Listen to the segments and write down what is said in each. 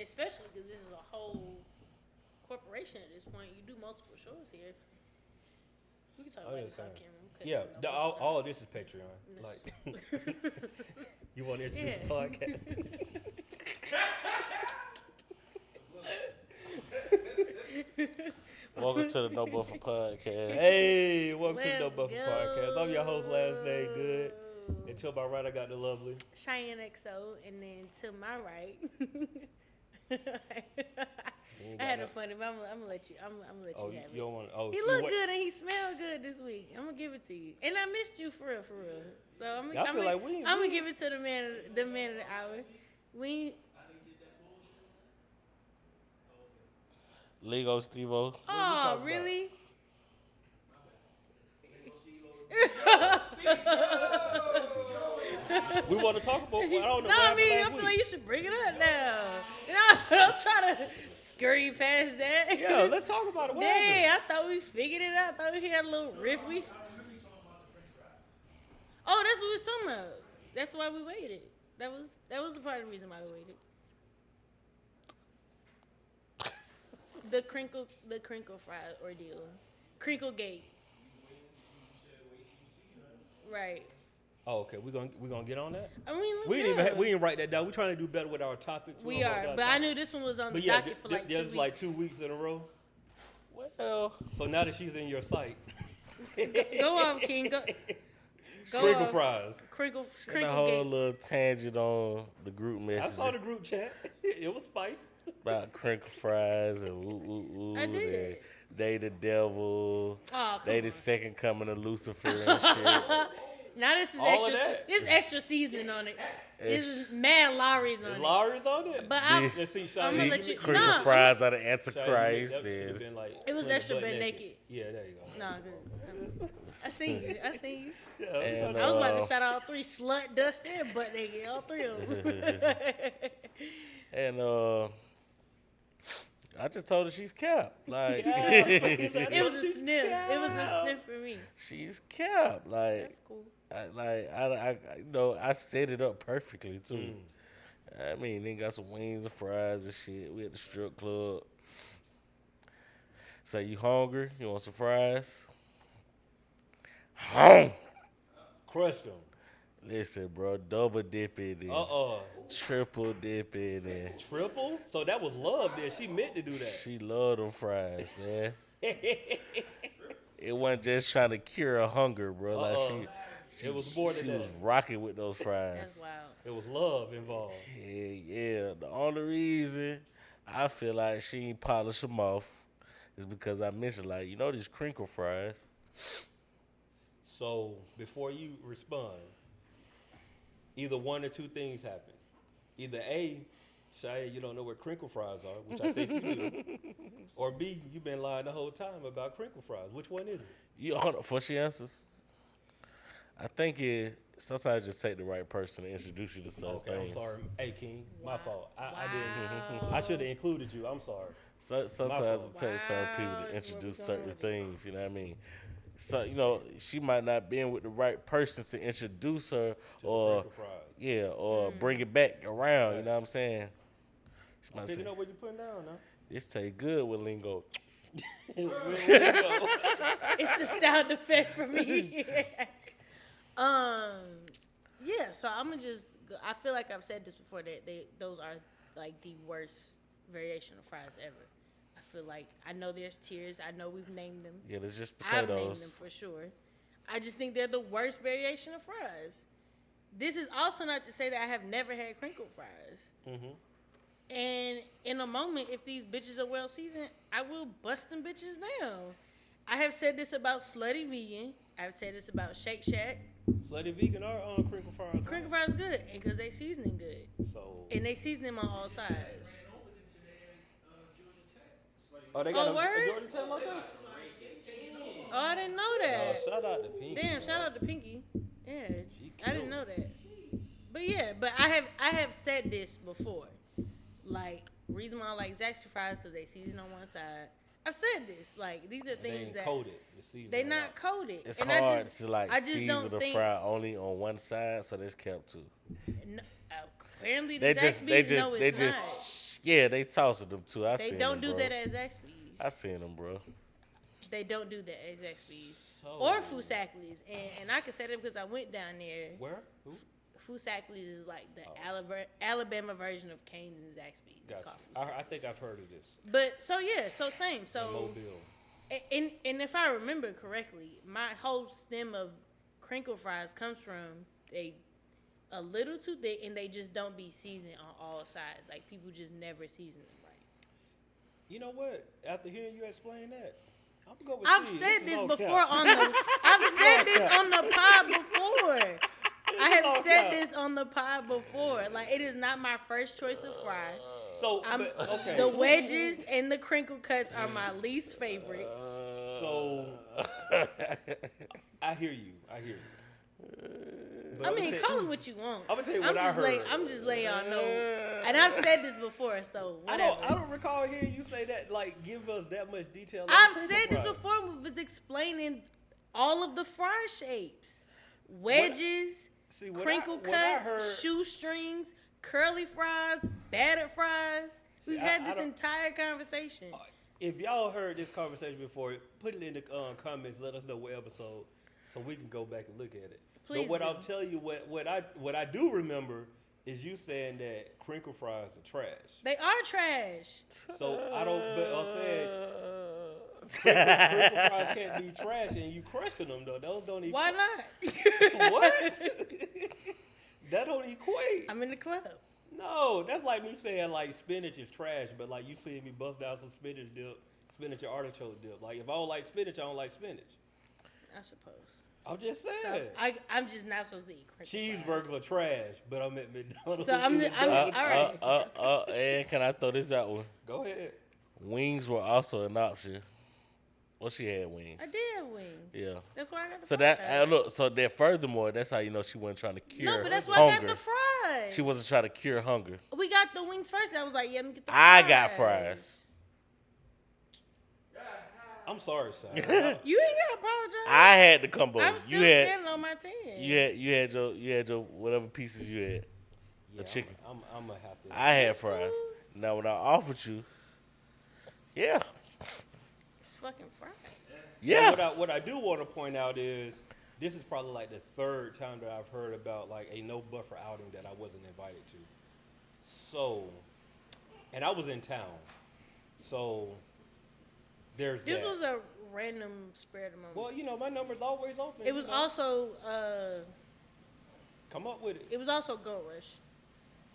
especially because this is a whole corporation at this point. You do multiple shows here. We can talk about this on camera. Yeah, all of this is Patreon. Like, you want to introduce the podcast? Welcome to the No Buffer Podcast. Hey, welcome to the No Buffer Podcast. I'm your host, Last Name Good. And to my right, I got the lovely Chiane XO, and then to my right, I had a funny, but I'm gonna let you. I'm gonna let you have it. He looked good and he smelled good this week. I'm gonna give it to you, and I missed you for real. So I'm gonna give it to the man of the hour. Lingo Steve. Oh, really? We want to talk about. I don't know. No, I mean, I feel like you should bring it up now. Don't try to scurry past that. Yeah, let's talk about it. Dang, I thought we figured it out. I thought we had a little riff. Oh, that's what we was talking about. That's why we waited. That was the part of the reason why we waited. The crinkle fry ordeal. Crinkle gate. Right. Oh, okay. We're gonna get on that. I mean, we didn't write that down. We're trying to do better with our topics. We are, but I knew this one was on the docket for like 2 weeks. Like 2 weeks in a row. Well, so now that she's in your sight, go off, King. Go crinkle fries. Crinkle a whole little tangent on the group message. I saw the group chat. It was spice. About crinkle fries and I did. They the devil. Oh, they the second coming of Lucifer and shit. Now this is extra seasoning on it. This is mad Lowry's on it. Lowry's on it? But I'm gonna let you. Crinkle fries are the Antichrist. It was extra butt naked. Yeah, there you go. Nah, good. I seen you. Yeah, and, I was about to shout out all three: slut, dust, and butt naked. All three of them. And I just told her she's capped. Like it was a sniff. It was a sniff for me. She's capped. Like that's cool. I set it up perfectly too. I mean, they got some wings and fries and shit. We at the strip club. Say, you hungry? You want some fries? Crushed them. Listen, bro, double dip it in. Triple dip it in. Triple? So that was love there. She meant to do that. She loved them fries, man. It wasn't just trying to cure her hunger, bro. Like she was more than that. She was rocking with those fries. That's wild. It was love involved. Yeah. The only reason I feel like she ain't polish them off is because I mentioned, like, these crinkle fries. So before you respond, either one or two things happen. Either A, Chiane, you don't know what crinkle fries are, which I think you do. Or B, you've been lying the whole time about crinkle fries. Which one is it? Hold on, before she answers, I think sometimes just take the right person to introduce you to certain things. I'm sorry. Hey, King, my fault. I didn't. I should have included you. I'm sorry. Sometimes it takes certain people to introduce certain things, you know what I mean? So, she might not be in with the right person to introduce her or bring it back around, you know what I'm saying? She might say, what you're putting down, huh? This tastes good with lingo. It's the sound effect for me. So I'm gonna I feel like I've said this before that those are like the worst variation of fries ever. I feel like I know there's tiers. I know we've named them. Yeah, they're just potatoes. I've named them for sure. I just think they're the worst variation of fries. This is also not to say that I have never had crinkle fries. Mm-hmm. And in a moment, if these bitches are well seasoned, I will bust them bitches down. I have said this about Slutty Vegan. I've said this about Shake Shack. Slutty Vegan are on crinkle fries. Crinkle fries good, and because they seasoning good. And they season them on all sides. Oh, they got a Georgia Tech location? Oh, I didn't know that. Shout out to Pinky. Damn, shout out to Pinky. Yeah, I didn't know that. But I have said this before. Like, reason why I like Zaxby's fries because they season on one side. I've said this. Like, these are things that they're not coated. It's hard to season the fry only on one side, so that's kept too. No, apparently the Zaxby's know it's not. Yeah, they tossing them too. They don't do that at Zaxby's. I seen them, bro. They don't do that at Zaxby's So- or Foosackly's, and I can say that because I went down there. Where? Who? Foosackly's is like the Alabama version of Cane's and Zaxby's. It's Gotcha. called I Foosackly's. think I've heard of this. But so yeah, so same. In So Mobile. and if I remember correctly, my whole stem of crinkle fries comes from they a little too thick and they just don't be seasoned on all sides. Like people just never season them right. You know what? After hearing you explain that, I'm gonna go with I've Steve. said is this all before cap. on the. I've said this on the pod before. I have all said cap. this on the pod before. Like it is not my first choice of fry. So, okay. The wedges and the crinkle cuts are my least favorite. So, I hear you. But I I'ma mean, tell- call it what you want. I'ma tell you what I heard. I'm just letting y'all know. And I've said this before, so whatever. I don't recall hearing you say that. Like, give us that much detail. on I've crinkle said this fries. before. We was explaining all of the fry shapes, wedges, See, what crinkle I cuts, heard- shoestrings, curly fries, battered fries. See, We've I had this don't- entire conversation. If y'all heard this conversation before, put it in the comments. Let us know what episode, so we can go back and look at it. Please but what do. I'll tell you, what I do remember is you saying that crinkle fries are trash. They are trash. So I don't. But I said crinkle fries can't be trash, and you crushing them though. Those don't equate. Why not? What? That don't equate. I'm in the club. No, that's like me saying like spinach is trash, but like you see me bust down some spinach dip, spinach or artichoke dip. Like if I don't like spinach, I don't like spinach. I suppose. I'm just saying. So I'm just not supposed to eat crinkle Cheeseburgers fries. are trash, but I'm at McDonald's. So I'm eating all McDonald's. right. And can I throw this out one? Go ahead. Wings were also an option. Well, she had wings. I did have wings. Yeah. That's why I got the So fries. that look. So that furthermore, that's how you know she wasn't trying to cure No, but that's why hunger. I got the fries. She wasn't trying to cure hunger. We got the wings first. And I was like, yeah, let me get the I fries. got fries. I'm sorry, son. You ain't gotta apologize. I had the combo. I'm still You had standing on my 10. you had your whatever pieces you had. Yeah, The chicken. I'm gonna have to. I had That's fries. cool. Now when I offered you, yeah, It's fucking fries. yeah. What I do want to point out is this is probably like the third time that I've heard about like a no buffer outing that I wasn't invited to. So, and I was in town, so there's This that. was a random spur of the moment. Well, you know my number's always open. It was you know. also Come up with it. it was also Gold Rush.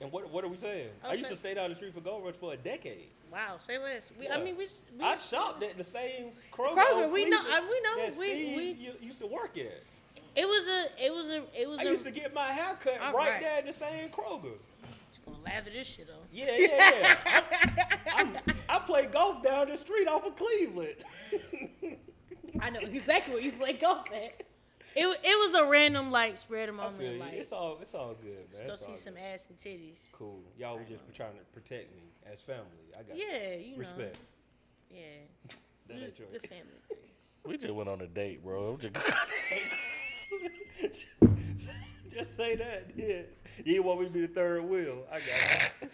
And what are we saying? Oh, I used to say- stay down the street for Gold Rush for a decade. Wow, say less. I Yeah. mean, we I shopped at the same Kroger. Kroger, on we know- Cleveland we know, that we- Steve we- used to work at. it was I used to get my hair cut All right right. there in the same Kroger. Just gonna lather this shit on. Yeah. I play golf down the street off of Cleveland. I know exactly where you play golf at. It was a random like spread of I moment. feel you. Like it's all good, man. let's go It's all see some good. ass and titties. Cool. Y'all were just trying to protect me as family. I got Yeah, you. you Respect. know. Yeah. That ain't your Good family thing. We just went on a date, bro. Just say that. Yeah. You want me to be the third wheel? I got you.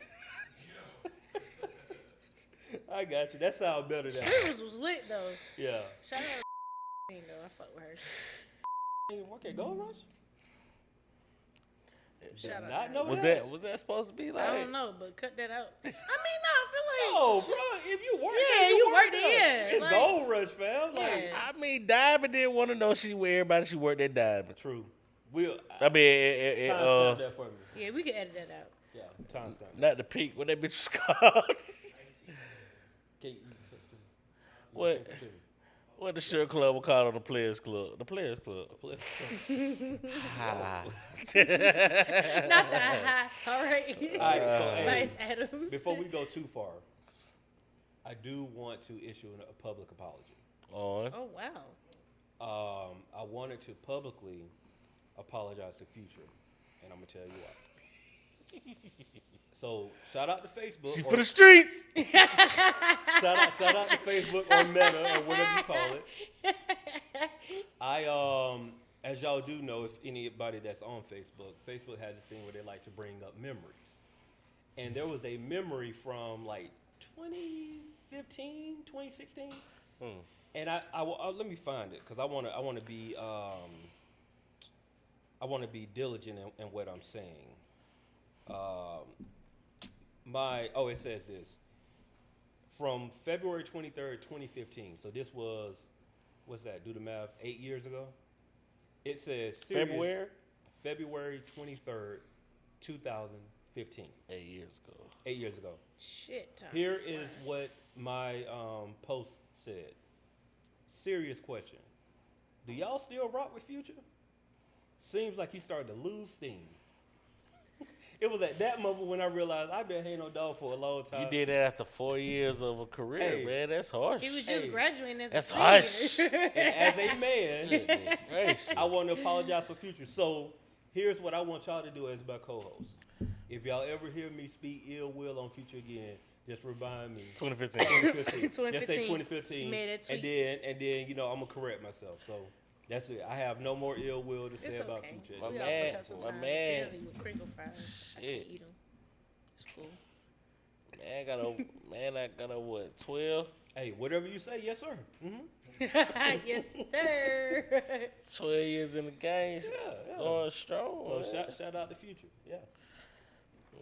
I got you. That sounds better than. Scrupulous was lit though. Yeah. Shout out to though. I fuck with her. You work at Gold Rush? Shout Did out not to know her. Was that supposed to be like? I don't know, but cut that out. I mean, no, I feel like No, she's- bro. If you work Yeah, there, you work work there. there. It's Like- Gold Rush, fam. Like, Yeah. I mean, Diamond didn't want to know she with everybody. She worked at Diamond. true. We'll. I mean, Timestamp that for me. Yeah, we can edit that out. Yeah, timestamp. not the peak. What that bitch was called? Okay. What? What the shirt club will call on the Players Club? The Players Club. Ah. Not that high. All right. All right, so, hey, Spice Adams. Before we go too far, I do want to issue a public apology. On. Oh wow. I wanted to publicly apologize to Future, and I'm gonna tell you why. So shout out to Facebook. She or- for the streets. shout out to Facebook or Meta or whatever you call it. I as y'all do know, if anybody that's on Facebook, Facebook has this thing where they like to bring up memories. and there was a memory from like 2015, 2016. And I let me find it because I want to be diligent in what I'm saying. It says this from February 23rd, 2015. So this was, what's that? Do the math. 8 years ago. It says February 23rd, 2015. 8 years ago. 8 years ago. Shit. Time Here flies. is what my post said. Serious question. Do y'all still rock with Future? Seems like he's starting to lose steam. It was at that moment when I realized I've been hating on dog for a long time. You did that after 4 years of a career, Hey. man. That's harsh. He was just graduating as That's a harsh. senior. And as a man, Goodness gracious. I want to apologize for Future. So here's what I want y'all to do as my co-host. If y'all ever hear me speak ill will on Future again, just remind me. 2015. 2015. Just say 2015. You made that tweet. And then I'm gonna correct myself. So that's it. I have no more ill will to say It's about okay. Future. My We all man, fuck up my sometimes, man. apparently with crinkle fries. I Shit. can't eat them. It's cool. Man, I got a what, 12? Hey, whatever you say, yes sir. Mm-hmm. Yes, sir. 12 years in the game. Yeah. Going strong. So man. shout out to Future. Yeah.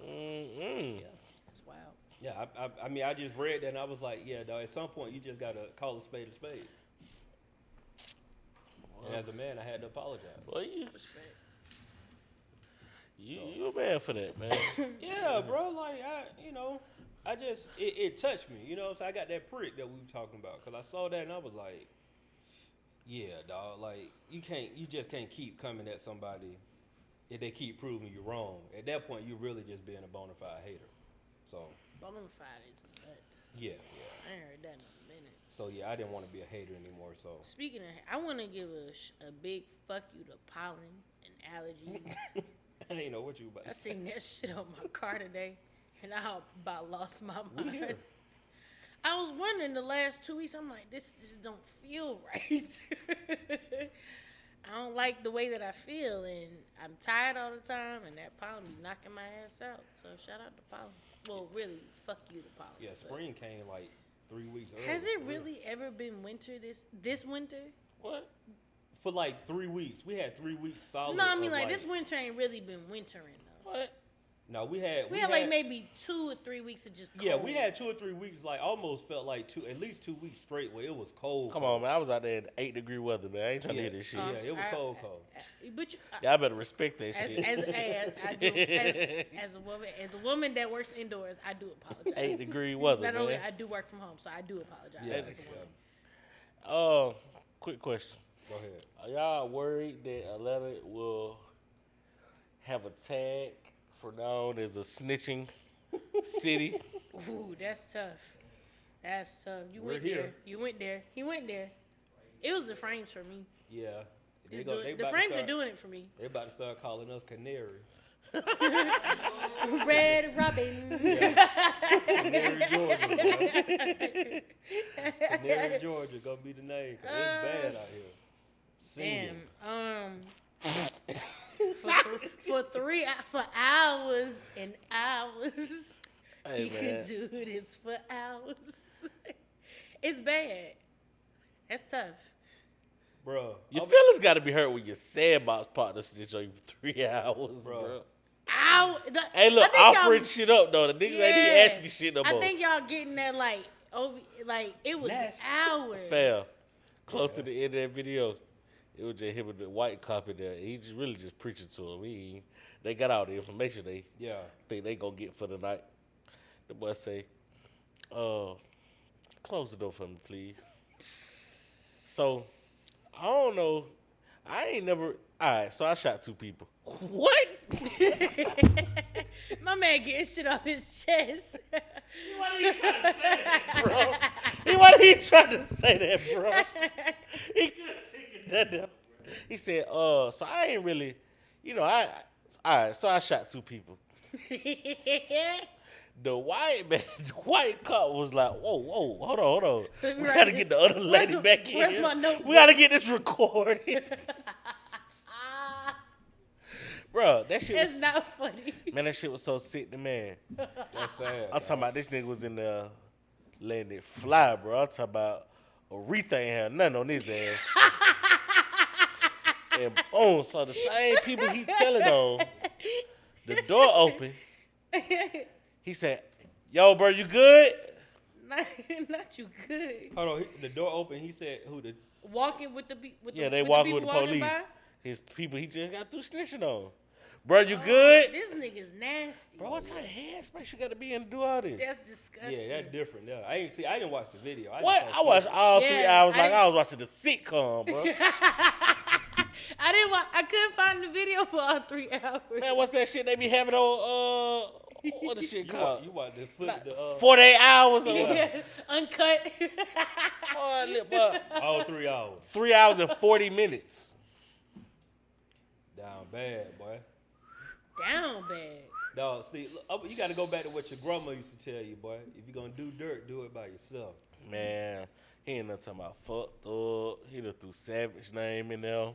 Mm-mm. That's wild. Yeah. I mean, I just read that and I was like, yeah, dog. At some point, you just gotta call a spade a spade. And as a man, I had to apologize. Well, you Respect. a man for that, man. Yeah, bro. Like it touched me. So I got that prick that we were talking about because I saw that and I was like, yeah, dog. Like you just can't keep coming at somebody if they keep proving you wrong. At that point, you're really just being a bona fide hater. So Bonafide is nuts. yeah. I ain't heard that in a minute. So yeah, I didn't want to be a hater anymore. So Speaking of, I want to give a big fuck you to pollen and allergies. I didn't know what you were about I to say. seen that shit on my car today, and I about lost my We mind. here. I was wondering the last 2 weeks. I'm like, this just don't feel right. I don't like the way that I feel, and I'm tired all the time, and that pollen be knocking my ass out. So shout out to pollen. Well, really, fuck you to pollen. Yeah, but- spring came like 3 weeks early. Has it for real. really ever been winter this winter? What? For like 3 weeks. We had 3 weeks solid. No, I mean of, like this winter ain't really been wintering though. What? No, we had like maybe 2 or 3 weeks of just cold. Yeah, we had 2 or 3 weeks, like almost felt like at least 2 weeks straight where it was cold. Come on, man. I was out there in 8-degree weather, man. I ain't trying to hear this shit. Yeah, it was cold. But you, Y'all better respect that shit. as a woman that works indoors, I do apologize. 8-degree weather, Not man. only I do work from home, so I do apologize Yeah, as a woman. Quick question. Go ahead. Are y'all worried that Atlanta will have a tag for now on as a snitching city? Ooh, that's tough. That's tough. You We're went here. there. You went there. He went there. It was the frames for me. Yeah. The about frames to start, are doing it for me. They about to start calling us Canaries. Red Robin. Canary, Georgia. Bro. Canary, Georgia, gonna be the name. 'Cause it's bad out here. Singing. Damn. For hours and hours, Hey, you man. could do this for hours. It's bad. That's tough. Bro. Your feelings got to be hurt when your sandbox partner snitch on you for 3 hours, Bro. bro. Ow. Hey, look, I think offering y'all- shit up, though. The niggas ain't even Yeah. asking shit no I more. think y'all getting that it was Nash. hours. Fair. Close to the end of that video, it was just him and the white cop in there. He just really just preaching to him. They got all the information they Yeah. think they gonna get for the night. The boy say, close the door for me, please. So, I don't know. I ain't never. All right, so I shot 2 people. What? My man getting shit off his chest. Why are you trying to say that, bro? Why are you trying to say that, bro? He couldn't think of that. He said, so I ain't really, all right, so I shot 2 people. The white cop was like, whoa, hold on. We gotta get the other lady back in. Where's my notebook? We gotta get this recorded. Bro, that shit It's was... not funny. Man, that shit was so sick to man. That's sad. I'm talking about this nigga was in there letting it fly, bro. I'm talking about Aretha ain't had nothing on his ass. And boom, so the same people he telling on, the door open. He said, yo, bro, you good? Not you good. Hold on, the door open. He said, "Who the?" Walking with the Yeah, they with walking the with the people police. walking by? His people he just got through snitching on. Bro, you good? This nigga's nasty. Bro, what type of headspace you got to be in to do all this? That's disgusting. Yeah, that's different. Yeah, I didn't watch the video. What? I watched all 3 hours I like didn't- I was watching the sitcom, bro. I couldn't find the video for all 3 hours. Man, what's that shit they be having on, what the shit called? You watch the foot, 48 hours or what? Yeah, uncut. Boy, look, bro. all 3 hours. 3 hours and 40 minutes. Down bad, boy. Down bad. Dog, see, look, you got to go back to what your grandma used to tell you, boy. If you're gonna do dirt, do it by yourself. Man, he ain't nothing talking about fucked up. He done threw Savage name in there.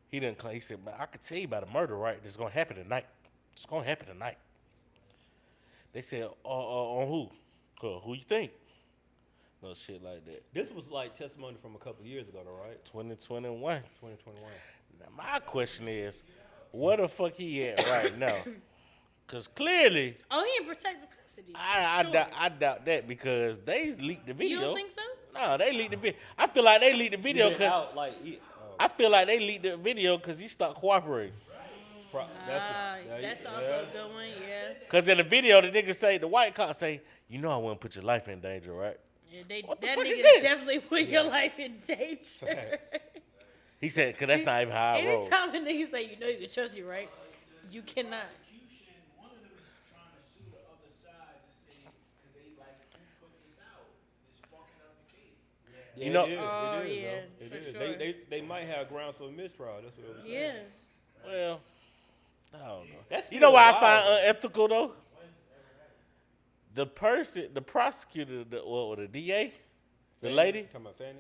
He didn't come. He said, man, I could tell you about a murder, right? It's gonna happen tonight. It's gonna happen tonight. They said, on who? Who you think? No shit like that. This was like testimony from a couple of years ago, though, right? 2021. 2021. Now, my question is, where the fuck he at right now? Because clearly, Oh, he in protective custody. I Sure. doubt that because they leaked the video. You don't think so? No, they leaked the video. I feel like they leaked the video He been because out, like, I feel like they leaked the video because he stopped cooperating. That's also a good one, yeah. Because in the video, the nigga say, the white cop say, you know I wouldn't put your life in danger, right? Yeah, What the that fuck is nigga this? definitely put your life in danger. Facts. He said, because that's not even how I roll. Anytime a nigga say, you know you can trust you, right? You cannot. One of them is trying to sue the other side to say, because they like, who put this out? It's fucking up the case. Yeah, You know- it is. Oh, it is, yeah, though. It for is. sure. They might have grounds for a mistrial. That's what it was saying. Yeah. Well, I don't know. That's You know still what I wild, find though. unethical, though? The person, the prosecutor, or the DA, the Fanny? lady, Talking about Fanny?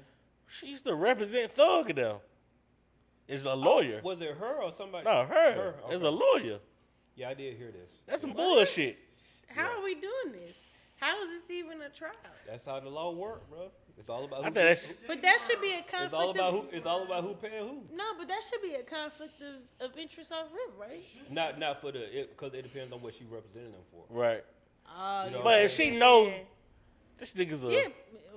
she used to represent Thug now. Is a lawyer. Was it her or somebody? No, her. Is a Okay. lawyer. Yeah, I did hear this. That's some bullshit. How are we doing this? How is this even a trial? That's how the law works, bro. It's all about I who. think that's But that should be a conflict. It's all about who. It's all about who paying who. No, but that should be a conflict of interest off rip, right? Not for the because it depends on what she representing them for. right. Oh, You know But if she know yeah. this nigga's a, Yeah.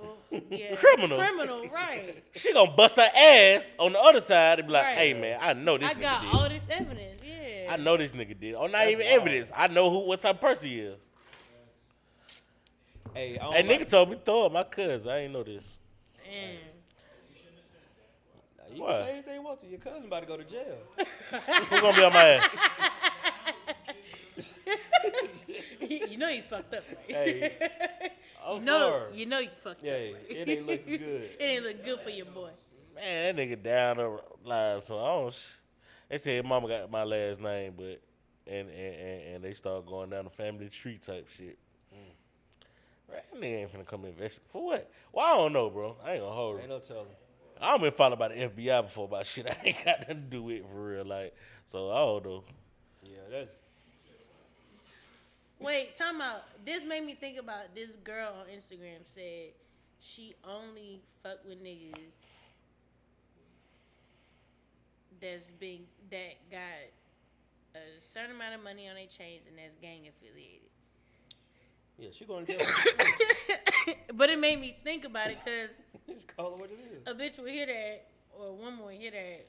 Well, yeah. Criminal. Criminal, right. she gonna bust her ass on the other side and be like, Right. hey man, I know this I nigga got did. all this evidence, yeah. I know this nigga did. Or not That's even wild. evidence. I know what type of person he is. Hey, I don't Hey, like- nigga told me throw up my cousin. I ain't know this. Man. You What? can say anything you want to. Your cousin about to go to jail. Who gonna be on my ass? You know you fucked up, right? Hey, I'm you know, sorry. you know you fucked Yeah, up. it ain't looking good. It ain't look good for your boy. Man, that nigga down the line. So I don't. They said his mama got my last name, but and they start going down the family tree type shit. Right, that nigga ain't finna come investigate for what? Well, I don't know, bro. I ain't gonna hold Ain't it. no telling. I've been followed by the FBI before about shit I ain't got nothing to do with for real. Like, so I don't know. Yeah, that's. Wait, time out. This made me think about this girl on Instagram said she only fuck with niggas that got a certain amount of money on their chains and that's gang affiliated. Yeah, she going to jail. But it made me think about it because Just call it what it is. a bitch would hear that or a woman would hear that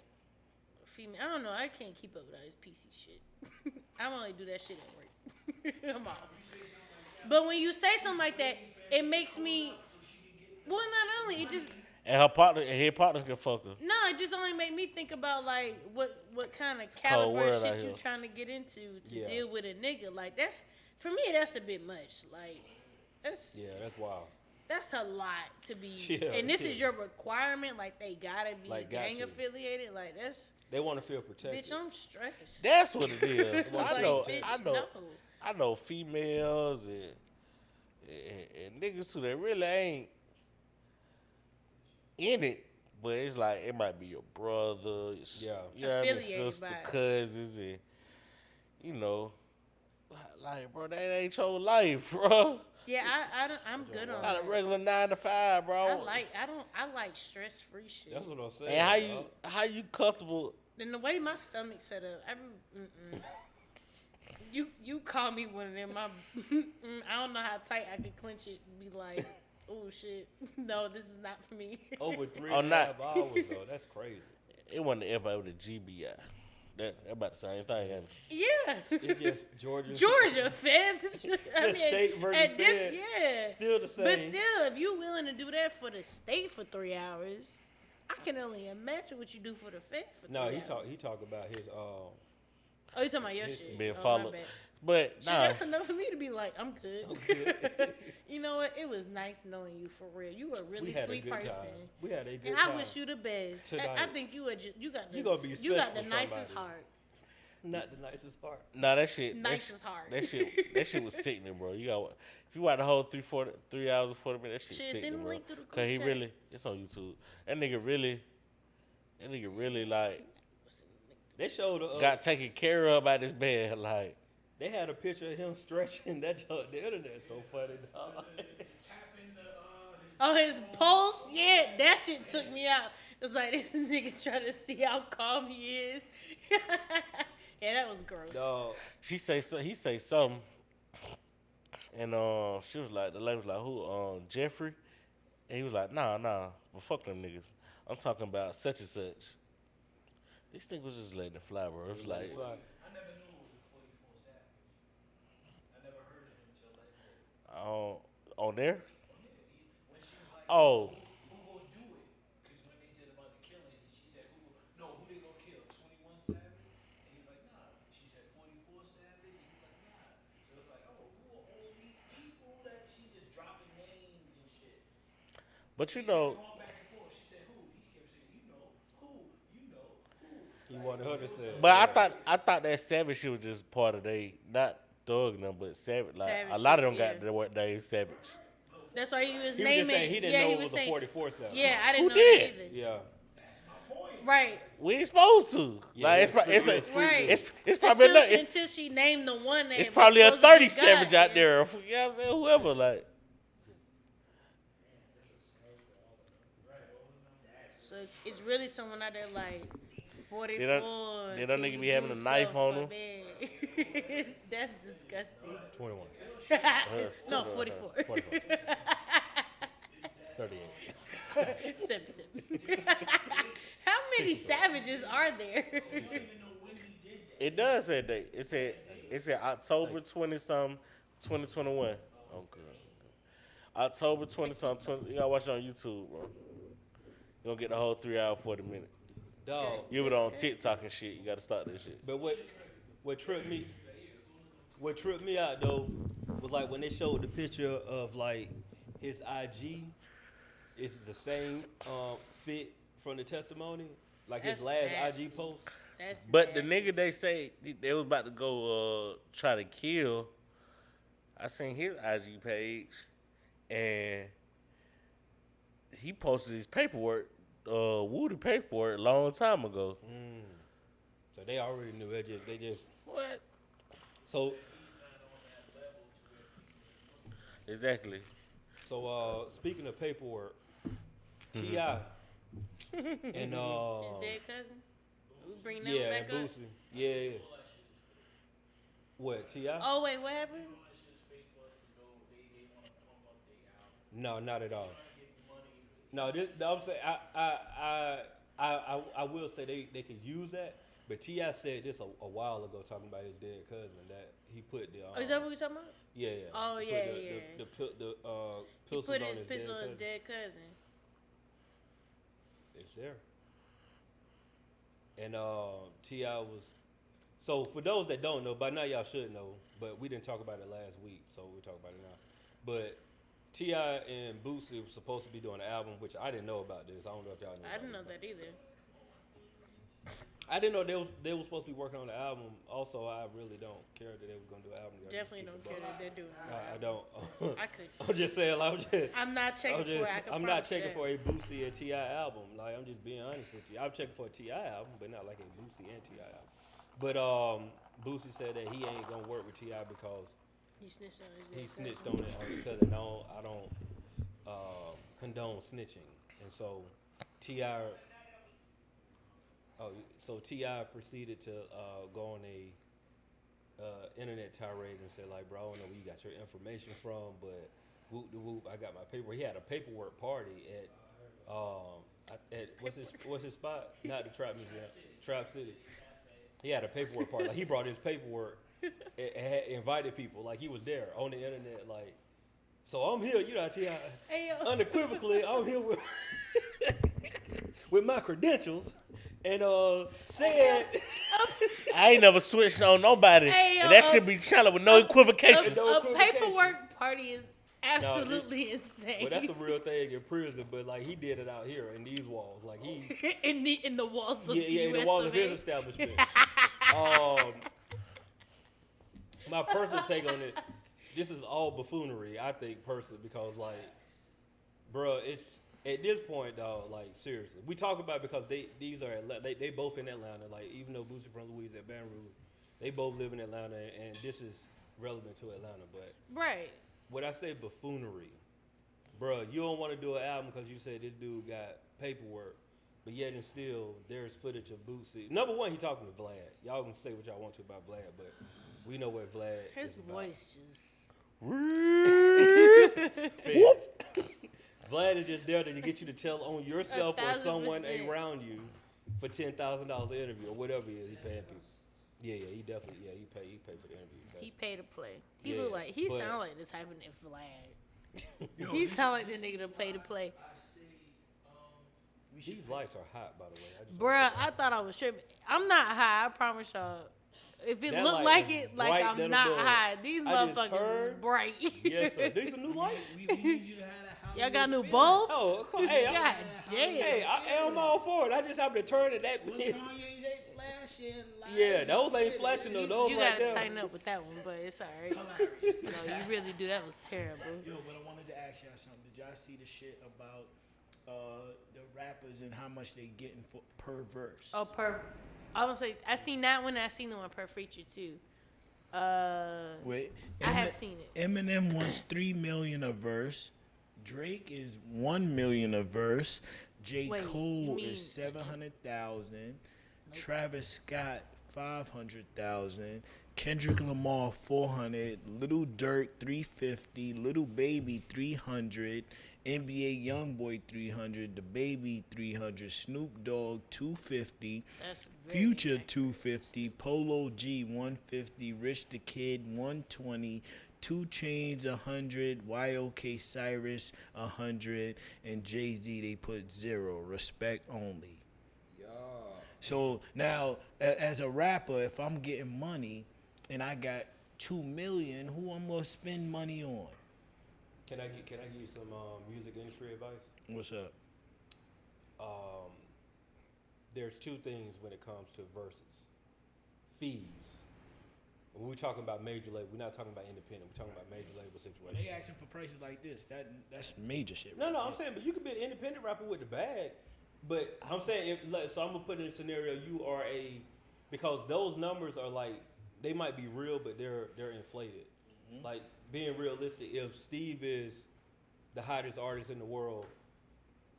female. I don't know. I can't keep up with all this PC shit. I only do that shit at work. I'm off. But when you say something like that, it makes me. Well, not only it just And her partners can fuck her. no, it just only made me think about like what kind of Cold caliber world shit out you here. trying to get into to Yeah. deal with a nigga. Like that's for me, that's a bit much. Like that's Yeah, that's wild. that's a lot to be. Yeah, and this yeah. is your requirement. Like they gotta be Like, gang got to. affiliated. Like that's They want to feel protected. bitch. I'm stressed. That's what it is. Like, bitch, no. I know females and niggas too that really ain't in it But it's like it might be your brother, Yeah. you know what I mean, Affiliated sister, by it. cousins, and you know, like bro, that ain't your life, bro. Yeah, I'm good on Not a that. regular 9 to 5, bro. I like stress free shit. That's what I'm saying. And how you comfortable? And the way my stomach's set up, you call me one of them. I don't know how tight I could clench it and be like, oh shit, no, this is not for me. Over 3 Oh, and a not- half hours though. That's crazy. It wasn't everybody with a GBI. That about the same thing, ain't it? Yeah. It's just Georgia. Georgia feds. Just state versus at this, fed, yeah. still the same. But still, if you willing to do that for the state for 3 hours, I can only imagine what you do for the fed for 3 No, hours. he talk about his Oh, you talking about your his- shit? Being Oh, my followed. bad. But Shit, nah, that's enough for me to be like, I'm good. good. You know what? It was nice knowing you for real. You a we really had a sweet good person. time. We had a good And time. I wish you the best. I Tonight. think you got the You gonna be you got the special nicest somebody. heart. Not the nicest part. nah, that shit. Nicest heart. That shit was sickening, bro. You got if you watch the whole 3 hours and 40 minutes, that shit Shit, send sickening, the bro. link through the Cause he group chat. really, it's on YouTube. That nigga really like They showed got taken care of by this man. Like they had a picture of him stretching. That the internet's so funny, dog. Tapping the his Oh, his pulse? Yeah, that shit took me out. It was like, this nigga trying to see how calm he is. Yeah, that was gross. Dog. he say something, and she was like, the lady was like, who, Jeffrey? And he was like, nah, but fuck them niggas. I'm talking about such and such. This nigga was just letting it fly, bro. It was like, It's like, I never knew it was a 44 Savage. I never heard of him till like on there? when she was like, Oh, who gonna do it? Because when they said about the killing, she said, who they gonna kill? 21 Savage? And he was like, nah. She said 44 Savage? And he was like, nah. So it's like, oh, who are all these people that she just dropping names and shit? but you know, Going back and forth. She said, who? He kept saying, you know, who? You know, who? he wanted her to say. but I thought that Savage shit was just part of not Thug them, but Savage. Like Savage a lot of them shit, got yeah. the word name Savage. That's why he was He was naming. just saying he didn't yeah, know he it was a saying, 44 sound. Yeah, I didn't Who know did? that either. Yeah. Right, We ain't supposed to. Yeah, Like right. it's probably until she named the one that it's was probably a supposed to 30 be Savage God, out yeah. there. You know what I'm saying? Whoever like. So it's really someone out there like 44. They don't can nigga you be having do a knife something on for them. me? That's disgusting. 21. No, 44. 44. 38. Sip. How many savages are there? It does say date. It said October 20-something, 2021. Okay. October 20-something. You gotta watch it on YouTube, bro. You gonna get the whole 3 hour 40 minutes. Dog. You were on TikTok and shit. You gotta start that shit. But what tripped me out though was like when they showed the picture of like his IG. It's the same fit from the testimony, like his That's last nasty. IG post. That's But the nasty. nigga they say they was about to go try to kill. I seen his IG page, and he posted his paperwork, Woody paperwork, a long time ago. So they already knew. They just What? so Exactly. so. Speaking of paperwork, Mm-hmm. Chiane and His dead cousin? We bring that yeah, one and back up? Boosie, yeah. What Chiane? Oh, wait, what happened? No, not at all. No, I'm saying I will say they could use that, but T.I. said this a while ago talking about his dead cousin that he put the. Oh, is that what we talking about? Yeah. Oh, He yeah, put yeah. The He pistols put on his his pistol on dead his cousin. dead cousin. It's there. And T.I. was. So for those that don't know, by now y'all should know, but we didn't talk about it last week, so we'll talk about it now. But T.I. and Boosie were supposed to be doing an album, which I didn't know about this. I don't know if y'all know. I didn't know that either. I didn't know they was supposed to be working on the album. Also, I really don't care that they were gonna do an album together. Definitely don't care that they're doing it. I don't. I could. I'm just saying. I'm not checking for it. I'm not checking for a Boosie and T.I. album. Like, I'm just being honest with you. I'm checking for a T.I. album, but not like a Boosie and T.I. album. But Boosie said that he ain't gonna work with T.I. because he snitched on his cousin. I don't condone snitching, and so T.I. T.I. proceeded to go on a internet tirade and said, like, bro, I don't know where you got your information from, but whoop de whoop, I got my paper. He had a paperwork party at what's his spot? Not the Trap Museum, Trap City. He had a paperwork party. Like, he brought his paperwork and had invited people. Like, he was there on the internet. Like, so I'm here, you know, T.I. Hey, unequivocally, I'm here with with my credentials. And said, I ain't never switched on nobody, and that should be challenged with no equivocation. A paperwork party is absolutely insane. Well, that's a real thing in prison, but like he did it out here in these walls, like he in the walls of in the walls of his establishment. My personal take on it, this is all buffoonery, I think, personally, because like, bro, it's. At this point, dog, like, seriously, we talk about it because they both in Atlanta. Like, even though Boosie from Louisiana, Baton Rouge, they both live in Atlanta, and this is relevant to Atlanta. But right, when I say buffoonery, bro, you don't want to do an album because you said this dude got paperwork, but yet and still there's footage of Boosie. Number one, he talking to Vlad. Y'all can say what y'all want to about Vlad, but we know what Vlad. His is about. voice just. Vlad is just there to get you to tell on yourself or someone 1,000%. around you for $10,000 an interview or whatever it is he paying people. Yeah, he definitely, he pay for the interview. He paid to play. He but- sound like the type of nigga Vlad. He sound like the nigga to pay to play. These lights are hot, by the way. Bruh, I thought I was tripping. I'm not high, I promise y'all. If it That look light like is it, like bright I'm than a not bug. high. These I just motherfuckers is turned. bright. Yes, sir. These some new lights. We need you to have that Hollywood Y'all got new feeling. bulbs? Oh, come on. Hey, God damn. hey, I'm all for it. I just have to turn it that Well, big. Kanye's ain't flashing. lights Yeah, and those ain't shit. flashing though. You Those right gotta there. tighten up with that one, but it's alright. Hilarious. No, you really do. That was terrible. Yo, but I wanted to ask y'all something. Did y'all see the shit about the rappers and how much they getting for per verse? Oh, I was say I seen that one. I seen the one per feature too. Wait, I have seen it. Eminem wants $3 million a verse. Drake is $1 million a verse. J. Wait, Cole you mean- is 700,000. Travis Scott 500,000. Kendrick Lamar 400. Little Durk 350. Little Baby 300. NBA YoungBoy 300. The Baby 300. Snoop Dogg 250. That's very Future accurate. 250, Polo G 150, Rich the Kid 120, 2 Chainz 100, YOK Cyrus 100, and Jay-Z they put 0, respect only. Yeah. So now, as a rapper, if I'm getting money and I got $2 million, who I'm gonna spend money on? Can I give you some music industry advice? What's up? There's two things when it comes to verses. Fees. When we're talking about major label, we're not talking about independent. We're talking about major label When situations. they asking for prices like this, that's major shit. No, right I'm there. saying, but you could be an independent rapper with the bag. But I'm saying, so I'm gonna put in a scenario. You are because those numbers are like they might be real, but they're inflated. Mm-hmm. Like being realistic, if Steve is the hottest artist in the world,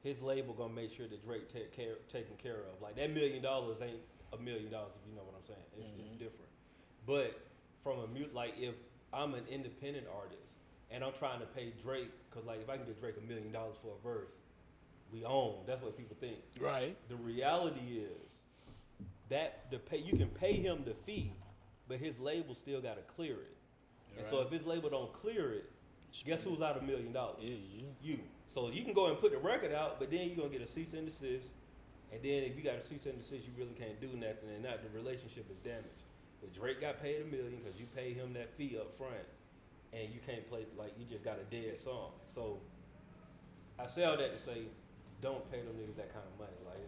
his label gonna make sure that Drake taken care of. Like that $1 million ain't $1 million if you know what I'm saying. It's different. But from like if I'm an independent artist and I'm trying to pay Drake, cause like if I can get Drake $1 million for a verse, we own. That's what people think. Right. The reality is that you can pay him the fee, but his label still gotta clear it. And so if his label don't clear it, guess who's out $1 million? Yeah, You. So you can go and put the record out, but then you're gonna get a cease and desist. And then if you got a cease and desist, you really can't do nothing, and the relationship is damaged. But Drake got paid $1 million because you paid him that fee up front, and you can't play like you just got a dead song. So I say all that to say, don't pay them niggas that kind of money. Like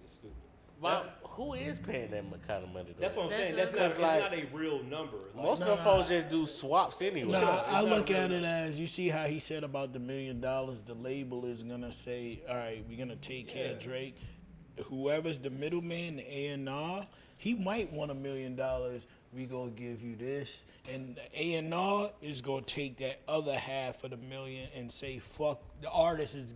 it's stupid. Who is paying that kind of money though? That's what I'm saying. That's That's like- not a real number. Like, Most of them folks just do swaps anyway. Nah, I it's not look at really- it as you see how he said about the $1 million. The label is gonna say, "All right, we're gonna take care of Drake. Whoever's the middleman, the A&R, he might want $1 million. We gonna give you this, and the A&R is gonna take that other half of the $1 million and say, fuck, the artist is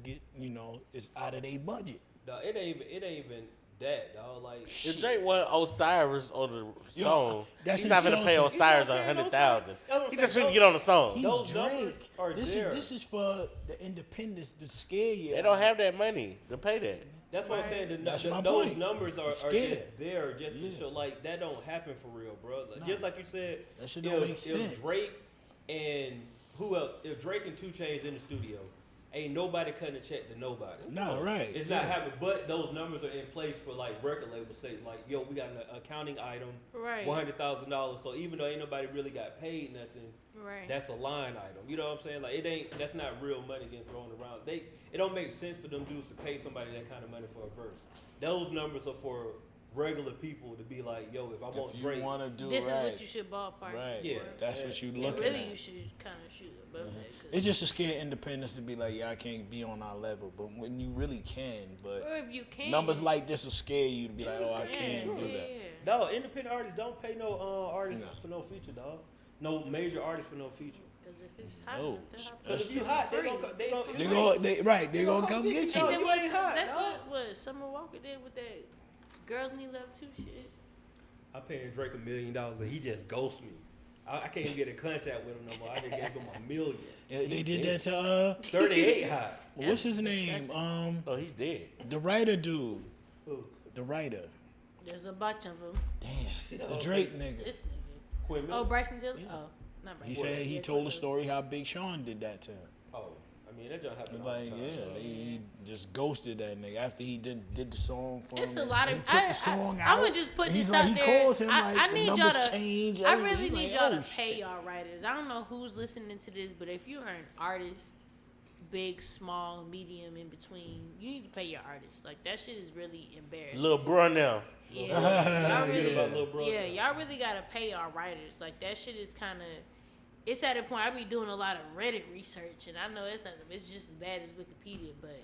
is out of their budget. No, it ain't even that, dog. Like, If Drake want Osiris on the song, that's he's not gonna pay insulting. Osiris He's not paying $100,000. Osiris. He just finna get on the song. He's Those numbers Drake. are there. This is for the independents to scare you. They don't have that money to pay that. that's what I'm saying. That's my those point. numbers are It's just scared. there, just to show. Like, that don't happen for real, bro. Like, just like you said, That shit don't make if sense. Drake and who else? If Drake and 2 Chainz in the studio, ain't nobody cutting a check to nobody. No, right. It's not happening, but those numbers are in place for like record labels say like, yo, we got an accounting item, Right. $100,000. So even though ain't nobody really got paid nothing, Right. that's a line item. You know what I'm saying? Like that's not real money getting thrown around. It don't make sense for them dudes to pay somebody that kind of money for a verse. Those numbers are for regular people to be like, yo, if I want If Drake, you want to do This is right, what you should ballpark. right, Yeah. that's what you And looking really, at. you should kind of shoot above that. 'cause- It's just to scare independents to be like, yeah, I can't be on our level, but when you really can, but or if you can. numbers like this will scare you to be like, oh, I Yeah, can't do yeah, that. yeah. no, independent artists don't pay no artist No. for no feature, dog. No major artist for no feature. Because if it's hot, No, they'll hop Because on if you it hot, for they free. gonna they gonna They go, they gonna come get you. you. Oh, That you was- ain't hot, that's dog. what Summer Walker did with that Girls Need Love Too shit. I paying Drake $1 million and he just ghosts me. I can't even get in contact with him no more. I just gave him $1 million. Yeah, they did that to 38 hot. what's his That's name? disgusting. No, he's dead. The writer dude, Who? the writer. There's a bunch of them. Damn, the Drake nigga. This nigga. Quinn Oh, Miller? Bryson Tiller? Oh, not Bryson. He said he Yeah, told a Quinn story how Big Sean did that to him. Oh, I mean that don't happen He's all like, the time. yeah, he just ghosted that nigga after he did the song for It's him. a lot of. and put the song I out. would just put and this he's like, out he there. calls him I like, need the y'all numbers to. change. I everything. really He's need like, y'all oh, to pay shit. y'all writers. I don't know who's listening to this, but if you're an artist, big, small, medium, in between, you need to pay your artists. Like that shit is really embarrassing. Little bro now. Yeah, y'all Forget really, about Lil Brother. yeah, y'all really gotta pay our writers. Like that shit is kind of. It's at a point I be doing a lot of Reddit research, and I know it's just as bad as Wikipedia, but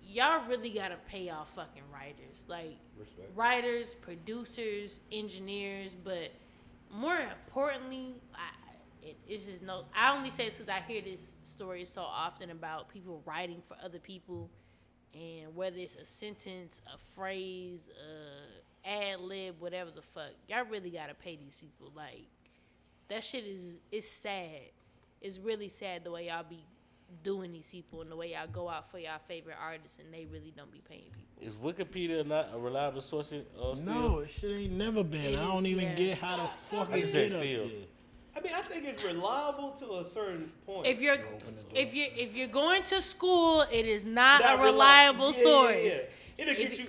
y'all really gotta pay y'all fucking writers. Like Respect. writers, producers, engineers, but more importantly, it's just no. I only say this because I hear this story so often about people writing for other people, and whether it's a sentence, a phrase, ad lib, whatever the fuck, y'all really gotta pay these people. Like that shit is sad. It's really sad the way y'all be doing these people and the way y'all go out for y'all favorite artists and they really don't be paying people. Is Wikipedia not a reliable source? Still? No, it shit ain't never been. It I don't is, even yeah. get how the fuck I it just get said up still. there. I mean, I think it's reliable to a certain point. If you're going to school, it is not Not a reliable yeah, source. yeah, yeah.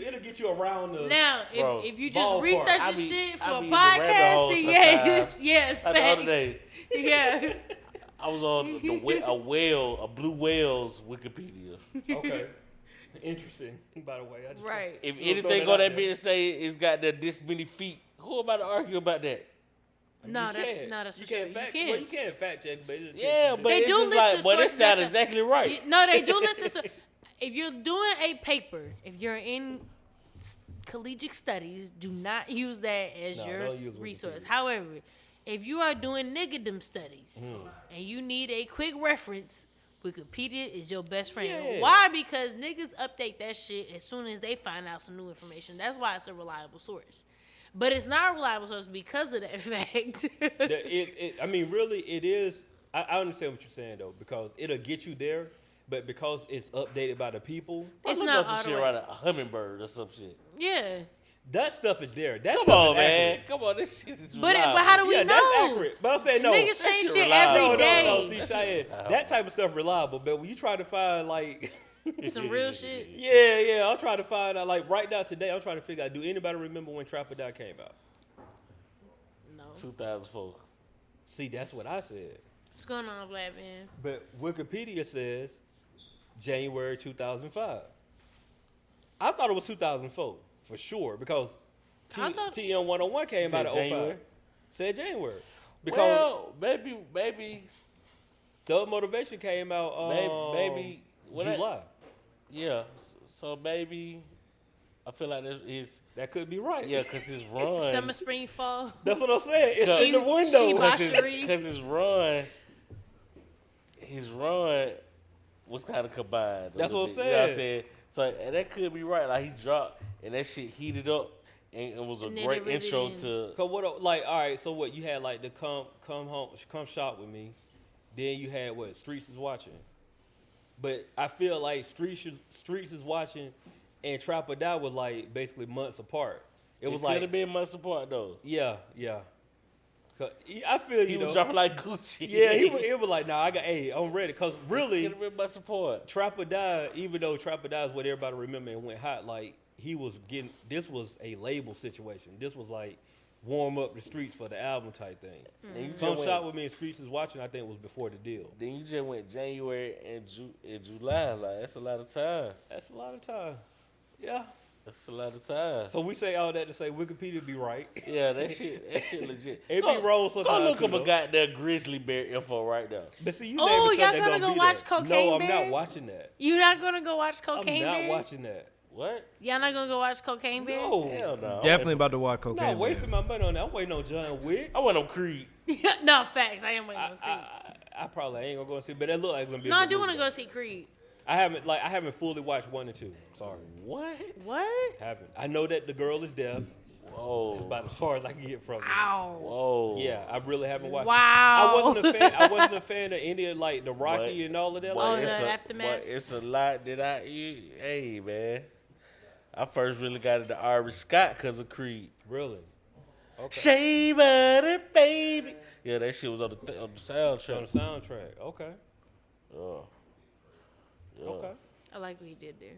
It'll get you around the. Now, Bro, if you just ballpark. research I this be- shit I for be in the rabbit hole podcasting, yes, sometimes. yes, Like the other facts. day, Yeah. I was on a blue whale's Wikipedia. Okay. Interesting, by the way. I just Right. If We'll throw anything that on out that there. bitch say it's got this many feet, who am I to argue about that? No, You that's can't. no, that's you for sure. can't fact. You Well, can't. you can't fact check, but Yeah, but They it's do just list like, the but it source sounds that- exactly right. No, they do listen to. If you're doing a paper, if you're in collegiate studies, do not use that as No, your don't use resource. Wikipedia. However, if you are doing niggerdom studies and you need a quick reference, Wikipedia is your best friend. Yeah. Why? Because niggas update that shit as soon as they find out some new information. That's why it's a reliable source. But it's not a reliable source because of that fact. I mean, really, it is. I understand what you're saying though, because it'll get you there, but because it's updated by the people, It's Look not up some all the shit way. right, a hummingbird or some shit. Yeah. that stuff is there. That Come stuff on, is man. accurate. Come on, this shit is But reliable. how do we Yeah, know? that's accurate. But I'm saying no. Niggas that change shit shit reliable. every day. No, see, Chiane, that type of stuff reliable. But when you try to find like, Some real shit. yeah, I'm trying to find out like right now today. I'm trying to figure out. Do anybody remember when Trap or Die came out? No. 2004. See, that's what I said. What's going on, black man? But Wikipedia says January 2005. I thought it was 2004. for sure because I thought- TM 101 came Said out of January? 05. Said January. Because Well, maybe, Thug Motivation came out maybe July. yeah. So maybe I feel like his That could be right. yeah, cause his run, Summer, spring, fall. That's what I'm saying. It's in the window. cause his run was kind of combined. That's what I'm You know what I'm saying. saying? So and that could be right. Like he dropped and that shit heated up and it was a And then great it really intro didn't. to. Cause what? Like, all right. So what? You had like the come home, come shop with me. Then you had what? Streets is watching. But I feel like Streets is watching, and Trap or Die was like basically months apart. It was could like have been months apart though. yeah. 'Cause I feel He you was know. dropping like Gucci. Yeah, it was like, nah, I'm ready. Cause really, Could have been months apart. Trap or Die, even though Trap or Die is what everybody remember and went hot, like he was getting. This was a label situation. This was like warm up the streets for the album type thing. Then you Come just shop went, with me and Streets is watching. I think was before the deal. then you just went January and July. Like that's a lot of time. That's a lot of time. Yeah. That's a lot of time. So we say all that to say Wikipedia be right. Yeah, that shit legit. It be wrong sometimes. Go look too, up a though. goddamn Grizzly Bear info right now. But see, you Oh, naming y'all stuff that gonna gonna go be watch there. Cocaine No, I'm Bear? not watching that. You not gonna go watch Cocaine I'm not Bear? watching that. What? Y'all not gonna go watch Cocaine Bear? No. Hell no. Definitely about to watch I'm Cocaine not Bear. wasting my money on that. I'm waiting on John Wick. I went on Creed. No, facts. I am waiting on Creed. I probably ain't gonna go and see, but that look like it's gonna be. No, a I good do movie, want to go though. see Creed. I haven't fully watched 1 and 2. Sorry, What? What? haven't. I know that the girl is deaf. Whoa. About as far as I can get from it. Ow. Whoa. Yeah, I really haven't watched. Wow. It. I wasn't a fan of any of like the Rocky But- and all of that. Oh, Like, the that. aftermath. But it's a lot that hey man. I first really got into Irish Scott because of Creed. Really? Okay. Shea butter, baby. Yeah, that shit was on the On soundtrack. the soundtrack. Okay. Yeah. Okay. I like what you did there.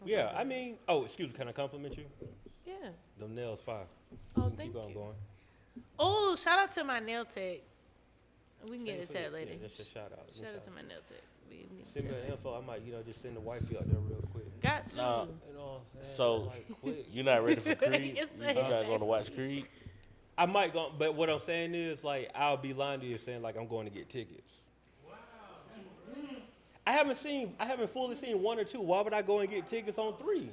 Yeah, I mean, excuse me, can I compliment you? Yeah. Them nails fire. Oh, thank Keep on you. going. Oh, shout out to my nail tech. We can get into that later. Yeah, that's a shout out. Shout out to my nail tech. We can get Send me into the that. info. I might, just send the wifey out there real quick. Got to. Nah. You know what I'm saying? So Like, quick. you're not ready for Creed? It's You're not going to watch Creed? I might go, but what I'm saying is, like, I'll be lying to you saying, like, I'm going to get tickets. I haven't fully seen 1 or 2. Why would I go and get tickets on 3?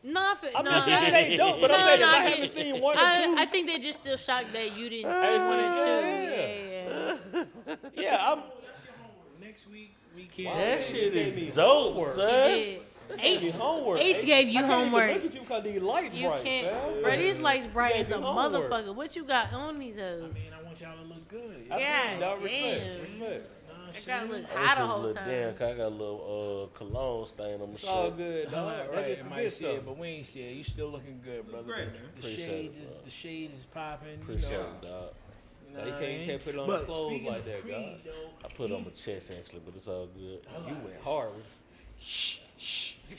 No, I'm not saying it ain't dope, but I'm saying if I haven't seen 1 or 2. I think they're just still shocked that you didn't see 1 or 2. Yeah. Yeah, I'm. Next week we can. That shit gave me is dope, homework. son. H Homework. H gave you I can't even homework. Look at you because these lights You bright, can't, fam. bro. These lights bright Yeah, as a do homework. motherfucker. What you got on these hoes? I mean, I want y'all to look good. I feel you, dog. God Respect. damn. Respect. I gotta look I wish high it the was a whole little time. damn, 'cause I got a little cologne stain on my It's all shirt. good, dog. Right, That's just it some might good see stuff. it, but we ain't see it. You still looking good, brother. The Appreciate shades it, is bro. the shades is popping. Appreciate you know. it, dog. Nah, you what can't- I mean? can't put it on But the clothes speaking like of that, Creed, dog. though, I put it on my chest actually, but it's all good. You went hard with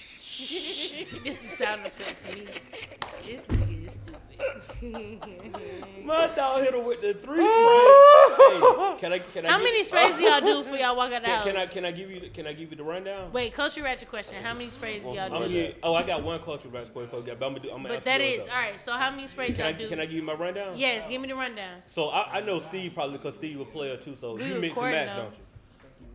It's the sound effect for me. This nigga is stupid. my dog hit her with the 3 spray. Hey, can I? How give- many sprays do y'all do for y'all walk out the house? Can I give you the rundown? Wait, culture ratchet question. How many sprays do y'all I'm gonna do? give, I got one culture right before you forget, but I'm gonna But answer that yours, is though. all right. So how many sprays Can y'all I do? give you my rundown? Yes, give me the rundown. So I know Steve probably because Steve a player too. So We you mix and recording, match, though.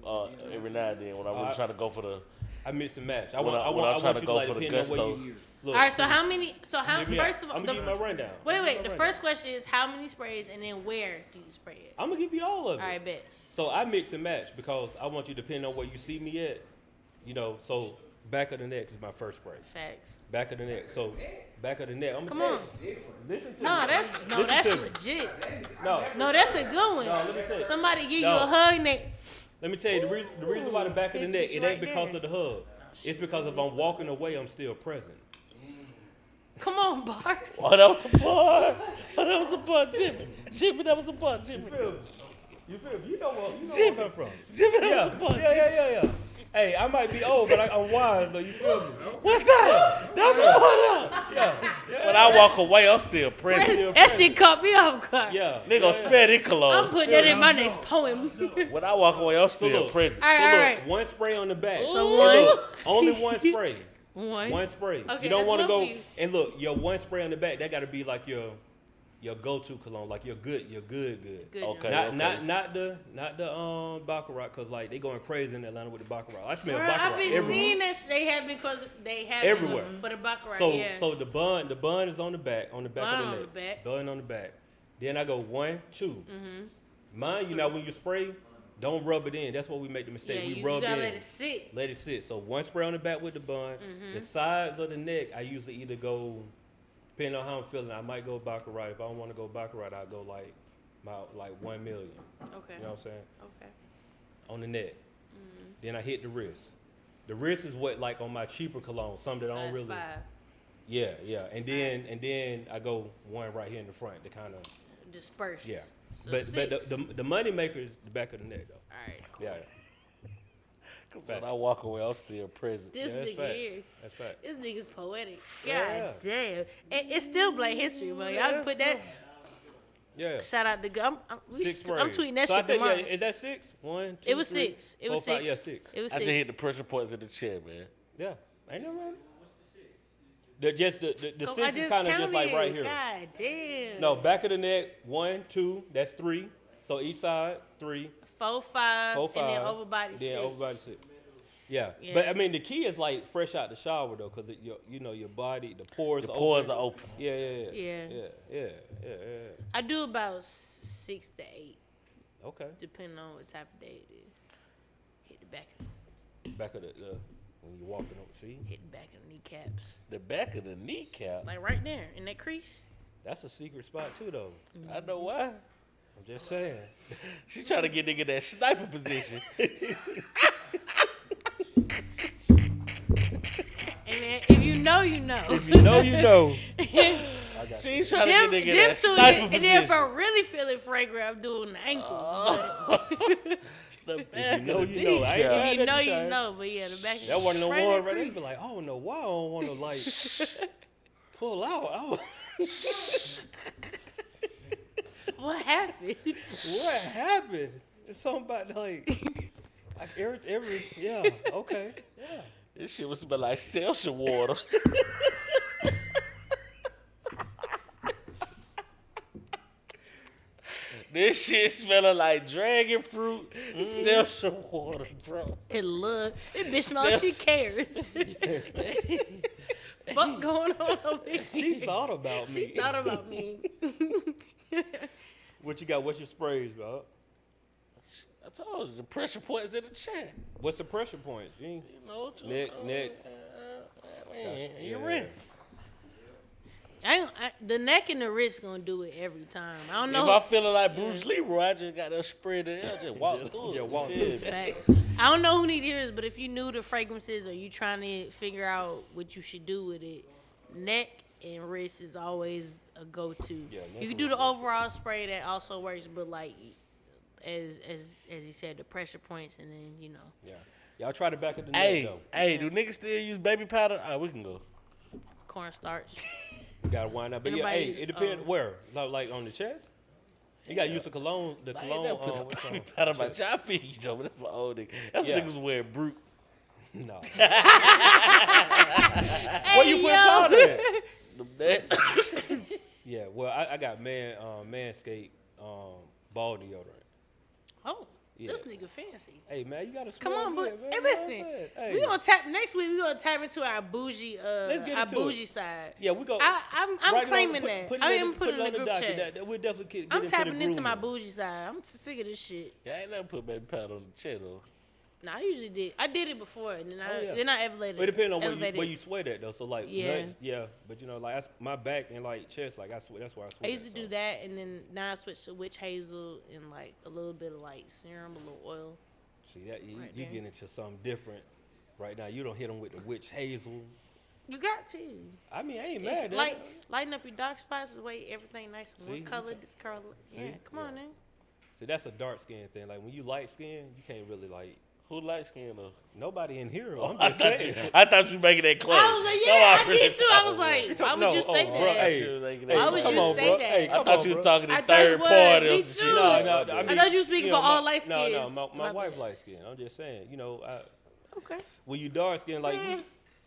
don't you? Every now and then when I really try to go for the I mix and match. I When want. I- I when I'm want trying you to to go like for the depend on where gusto. you look. All right. So how many? So how? Hear me First out. of all, I'm gonna give you my rundown. wait. The first question is how many sprays, and then where do you spray it? I'm gonna give you all of it. All right, bet. So I mix and match because I want you to depend on where you see me at. So back of the neck is my first spray. Facts. Back of the neck. So back of the neck. I'm Come gonna on. tell you. Listen to No, me. that's Listen to me. legit. No. No, that's a good one. No, let me tell you. Somebody give you No. a hug, and they Let me tell you the reason why the back of the Ooh, neck. it's It right ain't because there. of the hug. It's because if I'm walking away, I'm still present. come on, bars. Oh, that was a bar. Oh, that was a bar, Jimmy. Jimmy, that was a bar, Jimmy. You feel me? You know where Jimmy. I come from. Jimmy, that Yeah, was a bar, yeah, Jimmy. yeah. Hey, I might be old, but I'm wise though. You feel me? What's that? That was a bar. Yeah. When I walk away, I'm still present. That shit caught me off guard. Yeah. They gonna smell this I'm cologne. putting that in my next poem. When I walk away, I'm still look. present. All right, So all look, right. one spray on the back. So So one. look, only one spray. One spray. Okay, You don't that's want to one go for you. and look. Your one spray on the back, that got to be like your go-to cologne, like your good. Good. Okay. Not the Baccarat, cause like they going crazy in Atlanta with the Baccarat. I smell Bruh, Baccarat I've been everywhere. seeing that they have because they have Everywhere. for the Baccarat. So yeah. so the bun is on the back Bun of the on neck. the back. Bun on the back. Then I go 1, 2. Mm-hmm. Mind you, now when you spray, don't rub it in. That's what we make the mistake. Yeah, We you rub gotta in. let it sit. Let it sit. So one spray on the back with the bun. The sides of the neck, I usually either go, depending on how I'm feeling, I might go Baccarat. If I don't want to go Baccarat, I'll go like 1 million. Okay. You know what I'm saying? Okay. On the neck. Then I hit the wrist. The wrist is what like on my cheaper cologne, something that I don't That's really. 5. Yeah. And then I go one right here in the front to kind of. Disperse. Yeah. So But 6. the money maker is the back of the neck though. All right. Cool. Yeah. Because when I walk away, I'm still present. This Yeah, that's nigga fact. here. That's fact. This nigga's poetic. God Yeah. damn. It's still Black History, bro. Y'all can put that. Yeah. Shout out to I'm 6 sprays. I'm tweeting that So I shit think, tomorrow. is that 6? 1, 2, It was 3, 6. It 4, was 5. 6. Yeah, 6. It was I 6. just hit the pressure points in the chair, man. Yeah. Ain't no right. The 6 I is just kind of just like counted. right here. God damn. No, back of the neck, 1, 2, that's 3. So each side, 3, 4, 5, 4, 5. and then over body 6. Then over body 6. Yeah. Yeah. But I mean, the key is like fresh out the shower though, because your body, the pores The are pores open. are open. Yeah. I do about 6 to 8, Okay. depending on what type of day it is. Hit the back, Back of the when you're walking up, see? hit the back of the kneecaps, The back of the kneecap. like right there in that crease. That's a secret spot too though. I know why. I'm just saying. She trying to get nigga that sniper position. And man, if you know, you know. If you know, you know. I got you. She's trying to get nigga that two, sniper and then if I position. really feel it fragrant, I'm doing the ankles. The If back you know, of the you know. I ain't kneecap. But mad you at know, you Chiane. know. But yeah, the back. That wasn't the right in one that right there. crease. Be like, I don't know why I don't want to like pull out. What happened? What happened? It's something about like every yeah, okay. Yeah. This shit was smell like seltzer water. This shit smelling like dragon fruit, seltzer water, bro. It look. It bitch smells. She cares. Fuck going on over here? She thought about She me. thought about me. What you got? What's your sprays, bro? I told you, the pressure points in the chat. What's the pressure points? You ain't- You know, Neck. man, you're Yeah. ready. The neck and the wrist gonna do it every time. I don't If know. I'm feeling like Bruce Leroy, I just got that spray there. I just walk through it. just walk You through feel me? Facts. I don't know who need ears, but if you knew the fragrances or you trying to figure out what you should do with it, neck and wrist is always a go-to. Yeah, neck You can and do the wrist. overall spray that also works, but like as he said, the pressure points, and then Yeah. Y'all try the back of the neck Hey, though. hey, do niggas still use baby powder? All right, we can go. cornstarch. You gotta wind up. But yeah, Everybody hey, use- it depends where. Like on the chest. You gotta use the cologne. The I ain't cologne. never put no what's baby called? powder on my chest. I feel you, though, but that's my old nigga. That's Yeah. what niggas wear brute. No. Hey, Where you put yo. powder at? Them nuts. Yeah. Well, I got Manscaped ball deodorant. Oh, Yeah. this nigga fancy. Hey man, you gotta Come smell on, good, but man. hey, You know what I'm listen, saying? Hey. we gonna tap next week. We gonna tap into our bougie, Let's get our into bougie it. side. Yeah, we go. I'm right on- claiming put- that. put it I in am the- putting put in it the on group docket. chat. That we'll definitely get I'm into the tapping into my grooming. bougie side. I'm sick of this shit. Yeah, I ain't never put baby powder on the chest, though. Nah, I usually did. I did it before, and then Oh, yeah. then I elevated. It depends on elevated. where you sweat at though. So like Yeah. nuts, yeah. But you know, like my back and like chest, like I sweat. That's why I sweat. I used to at, do so. that, and then now I switched to witch hazel and like a little bit of like serum, a little oil. See that you Right you there. get into something different right now. You don't hit them with the witch hazel. You got to. I mean, I ain't mad. at Like it. lighten up your dark spots is way everything nice and See, one you color, ta- this color. See? Yeah, come on, Yeah. man. See, that's a dark skin thing. Like when you light skin, you can't really like Who light skin, though? nobody in here. Oh, I'm I just thought saying. I thought you making that claim. I was like, No, yeah, I really did too. I was thought- like, You why talk- would no, you say oh, that? bro, I thought hey, you was making hey, that Why would claim. you come on, say bro. that? Hey, I come thought on, you bro. was talking to I thought third it was. party Me or some shit. too. No, like no, that. I mean, thought you was speaking you for know, all my- light No, skins. no, my My wife bad. light skin. I'm just saying, you know, Okay. when you dark skin, like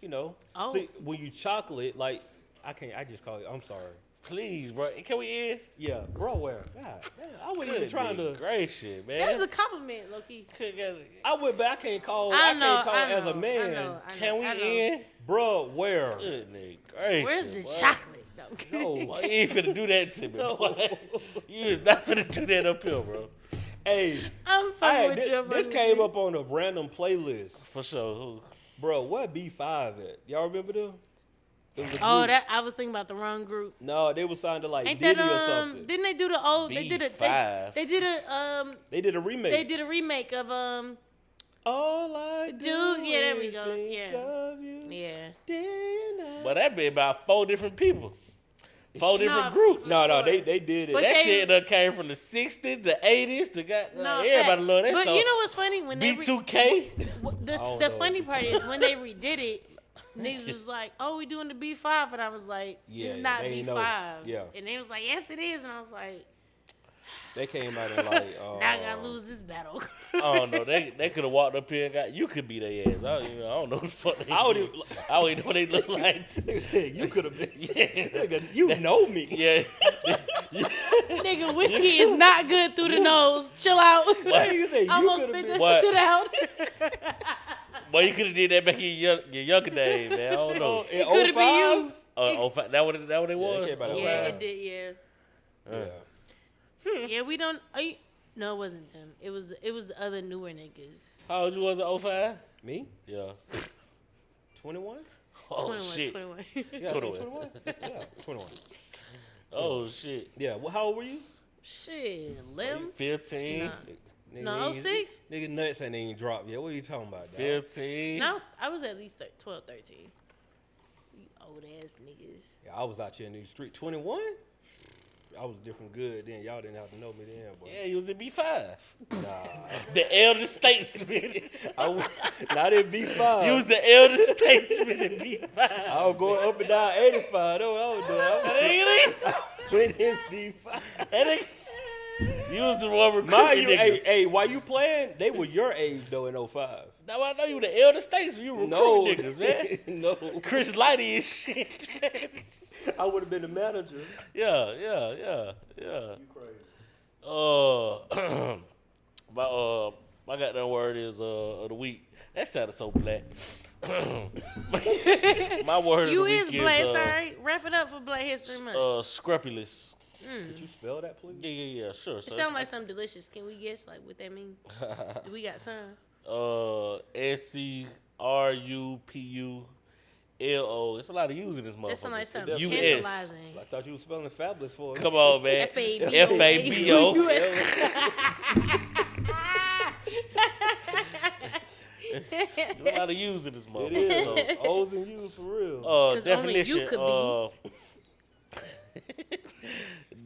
you know. Oh. See, when you chocolate, like, I just call it, I'm sorry. Please, bro. Can we end? Yeah, bro, where? God, damn, I wasn't even trying to. Gracious, man. That was a compliment, Loki. I went back. I can't call as a man. Can we end? Bro, where? Goodness gracious. Where's the boy. chocolate? No. Boy, you ain't finna do that to me, boy. You is not finna do that up here, bro. Hey, I'm fucking with you. this came up on a random playlist. For sure. Who? Bro, what B5 at? Y'all remember them? It was a Oh, group. that I was thinking about the wrong group. No, they was signed to like Ain't Diddy that or something. Didn't they do the old? They did a B5. they did a They did a remake. They did a remake of All I do yeah, there we is go. think Yeah. of you yeah. day and night. But that be about 4 different people. 4 different Nah, groups. No, sure. they did it. But That they- shit done came from the 60s, the 80s, the guy. No, everybody facts. love that But song. you know what's funny when they B2K. the don't the know. funny part is when they redid it, niggas was like, "Oh, we doing the B5," and I was like, Yeah, "It's not they ain't B5." know. Yeah. And they was like, "Yes, it is," and I was like, They came out and like. "Now I gotta lose this battle." I don't know. They could have walked up here and got. You could be their ass. I don't know what the fuck they I don't do. even. I don't even know what they look like. Nigga said you could have been. Yeah. Nigga, you know me. Yeah. Nigga, whiskey is not good through the nose. Chill out. Why you say you I'm gonna could have spit been? this What? shit out. Boy, you could have did that back in your younger days, man. I don't know. In It could have been 05? you. That what it was? it came out in Yeah, 05. it did. Yeah. Yeah. Yeah, we don't. No, it wasn't them. It was the other newer niggas. How old you was in 05? Me? Yeah. 21? Oh 21, shit. 21. Yeah, 21. 21. Yeah, 21. Oh shit. Yeah. Well, how old were you? Shit, Lim. 15. Nah. Nigga, No, ain't- 06? Nigga nuts ain't even dropped yet. What are you talking about, dog? 15. No, I was at least 12, 13. You old ass niggas. Yeah, I was out here in the street. 21? I was different good then. Y'all didn't have to know me then, but Yeah, you was in B5. nah. The elder statesman. I was not in B5. You was the elder statesman in B5. I was going up and down 85. That's what I was doing. I went in B5. You was the one recruiting Mind you, niggas. hey, while you playing, they were your age though in 05. Now I know you the elder statesman. You recruiting No, niggas, man. no. Chris Lighty and shit, man. I would have been the manager. Yeah. You crazy. My goddamn word is of the week. That sounded so black. My word of You the week is black, is sorry. Wrap it up for Black History Month. Scrupulous. Could you spell that, please? Yeah, sure. It sounds like something delicious. Can we guess like what that means? Do we got time? SCRUPULO. It's a lot of U's in this motherfucker. That sounds like something US. tantalizing. I thought you were spelling fabulous for me. Come on, man. FABO. There's a lot of U's in this It motherfucker. is. So, O's and U's for real. 'Cause only you definition. could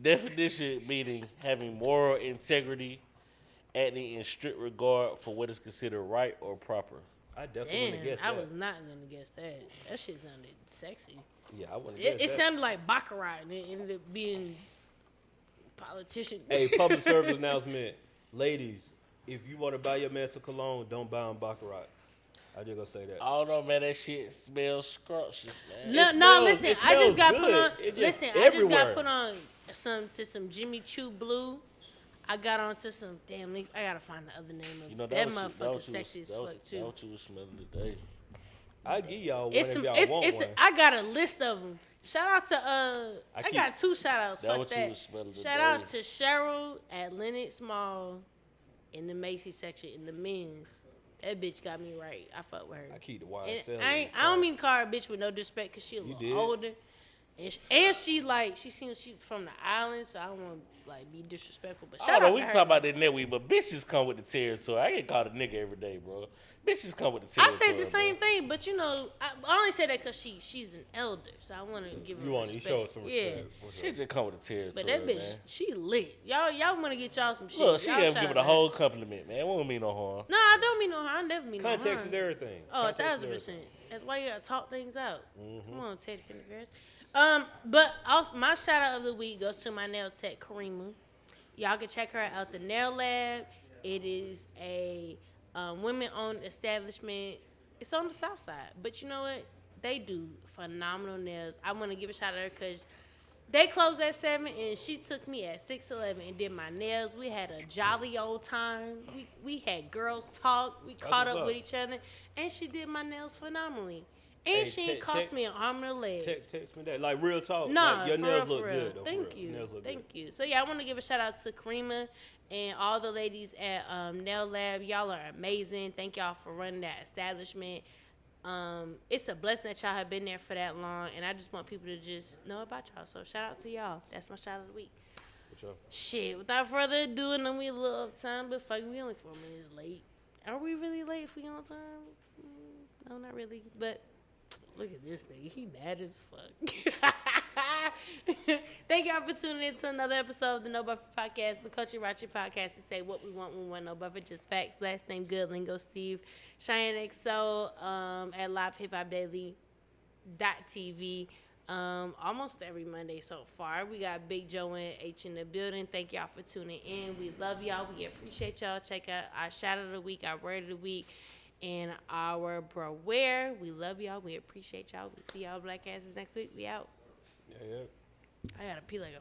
Definition meaning having moral integrity, acting in strict regard for what is considered right or proper. I definitely wouldn't Damn, have guessed I that. was not gonna guess that. That shit sounded sexy. Yeah, I wouldn't have It guessed that. sounded like Baccarat, and it ended up being politician. Hey, public service announcement. Ladies, if you want to buy your man some cologne, don't buy him Baccarat. I just gonna say that. I don't know, man. That shit smells scrumptious, man. No, It no, smells- listen. it I just smells got put good. on. It just Listen, I just got everywhere. put on some Jimmy Choo Blue. I got onto some damn. I gotta find the other name of You know that what you- motherfucker. what you Sexy was- as fuck That too. what you was smelling today. I give y'all one It's if some. y'all It's. want It's. one. I got a list of them. Shout out to I got 2 shout outs. That Fuck what you that. was smelling Shout today. out to Cheryl at Lenox Mall in the Macy's section in the men's. That bitch got me right. I fuck with her. I keep the And YSL. I don't mean call her a bitch with no disrespect, cause she a little did. older, and she like she seems she from the island, so I don't want to like be disrespectful. But I shout don't know. out We to can her. talk about that next week, but bitches come with the territory. I get called a nigga every day, bro. Bitches come with the I territory. said the same bro. thing, but you know, I only say that cause she's an elder, so I want to give her You want to respect. show us some respect. for sure. Shit just come with the territory, But that bitch, man. she lit. Y'all want to get y'all some shit. Look, she Y'all gave shout give it out a to whole compliment, man. It won't mean no harm. No, I don't mean no harm. I never mean Context no harm. is everything. Oh, Context is 1,000%. That's why you gotta talk things out. Mm-hmm. Come on, Teddy Pendergrass. But also my shout out of the week goes to my nail tech, Karima. Y'all can check her out at the Nail Lab. It is a women-owned establishment. It's on the south side, but you know what? They do phenomenal nails. I want to give a shout out to her because they closed at 7 and she took me at 6:11 and did my nails. We had a jolly old time. We had girls talk. We caught what's up up. with each other, and she did my nails phenomenally. And Hey, she ain't cost me an arm and a leg. Text me that. Like real talk. Nah, like, your for nails real, look for real. good. Though, Thank for real. you. Nails look Thank good. you. So yeah, I want to give a shout out to Karima and all the ladies at Nail Lab. Y'all are amazing. Thank y'all for running that establishment. It's a blessing that y'all have been there for that long, and I just want people to just know about y'all. So shout out to y'all. That's my shout out of the week. For sure. Shit, without further ado, and then we a little up time, but fuck, we only 4 minutes late. Are we really late if we on time? No, not really, but look at this nigga. He mad as fuck. Thank y'all for tuning in to another episode of the No Buffer Podcast, the Culture Ratchet Podcast to say what we want when we want no buffer, just facts. Last name good, Lingo Steve. Chiane XO at livehiphopdaily.tv. Almost every Monday so far. We got Big Joe and H in the building. Thank y'all for tuning in. We love y'all. We appreciate y'all. Check out our shout out of the week, our word of the week, and our bro-ware. We love y'all. We appreciate y'all. We see y'all black asses next week. We out. Yeah. I gotta pee like a